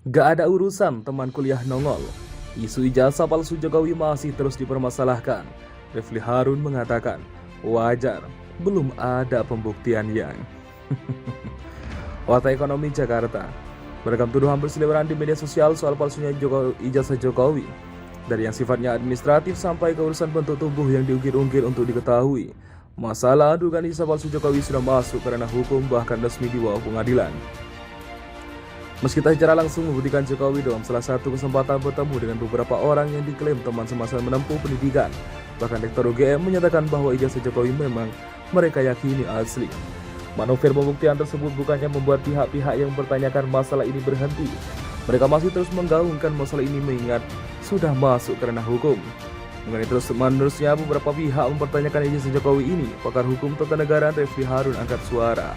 Gak ada urusan teman kuliah nongol. Isu ijazah palsu Jokowi masih terus dipermasalahkan. Refli Harun mengatakan, wajar, belum ada pembuktian yang. Warta Ekonomi Jakarta. Beragam tuduhan berseliweran di media sosial soal palsunya ijazah Jokowi. Dari yang sifatnya administratif sampai ke urusan bentuk tubuh yang diungkit-ungkit untuk diketahui. Masalah dugaan ijazah palsu Jokowi sudah masuk karena hukum bahkan resmi di bawah pengadilan. Meski tak secara langsung membuktikan Jokowi dalam salah satu kesempatan bertemu dengan beberapa orang yang diklaim teman semasa menempuh pendidikan. Bahkan Rektor UGM menyatakan bahwa ijazah Jokowi memang mereka yakini asli. Manuver pembuktian tersebut bukannya membuat pihak-pihak yang mempertanyakan masalah ini berhenti. Mereka masih terus menggaungkan masalah ini mengingat sudah masuk kerana hukum. Mengenai terus menerusnya beberapa pihak mempertanyakan ijazah Jokowi ini, pakar hukum tata negara Refli Harun angkat suara.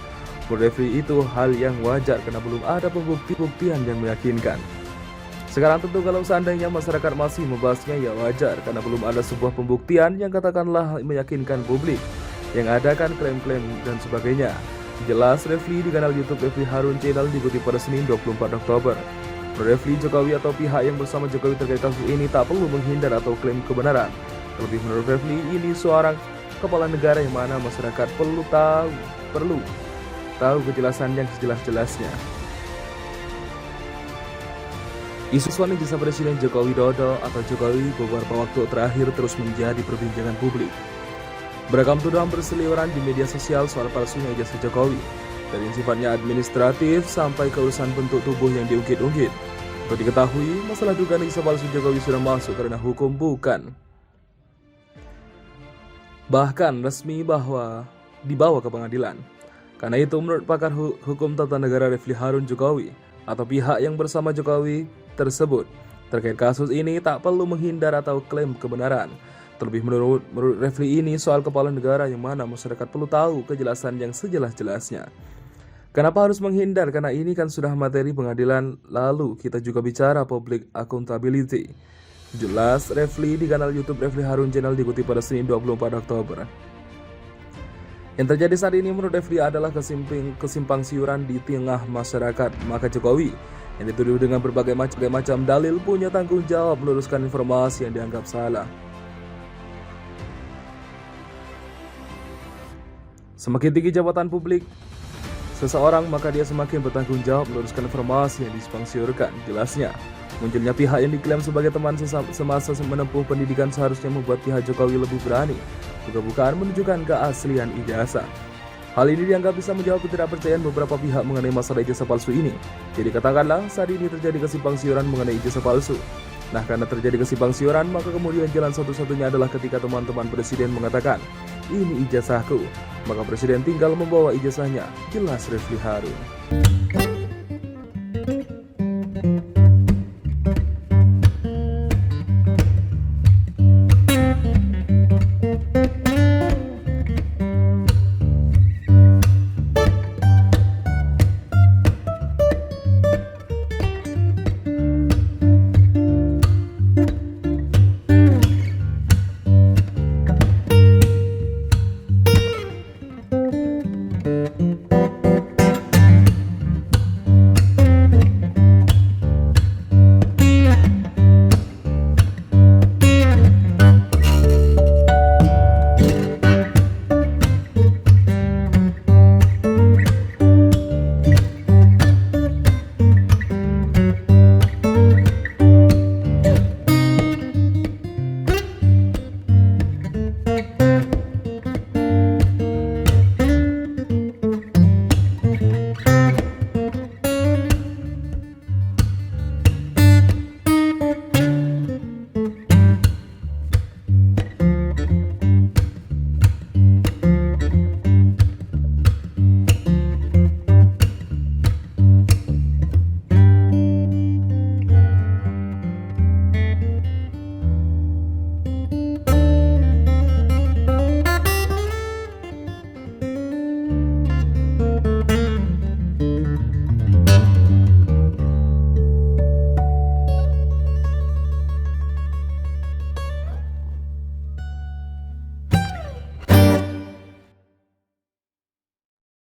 Menurut Refli itu hal yang wajar karena belum ada pembuktian yang meyakinkan. Sekarang tentu kalau seandainya masyarakat masih membahasnya ya wajar karena belum ada sebuah pembuktian yang katakanlah meyakinkan publik. Yang ada kan klaim-klaim dan sebagainya. Jelas Refli di kanal YouTube Refli Harun Channel dikutip pada Senin 24 Oktober. Menurut Refli, Jokowi atau pihak yang bersama Jokowi terkait kasus ini tak perlu menghindar atau klaim kebenaran. Terlebih menurut Refli ini seorang kepala negara yang mana masyarakat perlu tahu kejelasan yang sejelas-jelasnya. Isu soal ijazah Presiden Joko Widodo atau Jokowi beberapa waktu terakhir terus menjadi perbincangan publik. Beragam tuduhan berseliweran di media sosial soal palsunya ijazah Jokowi, dari yang sifatnya administratif sampai ke urusan bentuk tubuh yang diungkit-ungkit. Untuk diketahui, masalah dugaan ijazah palsu Jokowi sudah masuk karena hukum bukan. Bahkan resmi bahwa dibawa ke pengadilan. Karena itu menurut pakar hukum tata negara Refli Harun Jokowi atau pihak yang bersama Jokowi tersebut terkait kasus ini tak perlu menghindar atau klaim kebenaran. Terlebih menurut Refli ini soal kepala negara yang mana masyarakat perlu tahu kejelasan yang sejelas-jelasnya. Kenapa harus menghindar? Karena ini kan sudah materi pengadilan, lalu kita juga bicara public accountability. Jelas Refli di kanal YouTube Refli Harun Channel dikutip pada Senin 24 Oktober. Yang terjadi saat ini menurut Refli adalah kesimpang siuran di tengah masyarakat. Maka Jokowi yang dituduh dengan berbagai macam dalil punya tanggung jawab meluruskan informasi yang dianggap salah. Semakin tinggi jabatan publik seseorang, maka dia semakin bertanggung jawab meluruskan informasi yang disimpang siurkan. Jelasnya, munculnya pihak yang diklaim sebagai teman semasa menempuh pendidikan seharusnya membuat pihak Jokowi lebih berani buka-bukaan menunjukkan keaslian ijazah. Hal ini dianggap bisa menjawab ketidakpercayaan beberapa pihak mengenai masalah ijazah palsu ini. Jadi katakanlah saat ini terjadi kesimpang siuran mengenai ijazah palsu. Nah, karena terjadi kesimpang siuran, maka kemudian jalan satu-satunya adalah ketika teman-teman presiden mengatakan, ini ijazahku. Maka presiden tinggal membawa ijazahnya, jelas Refli Harun.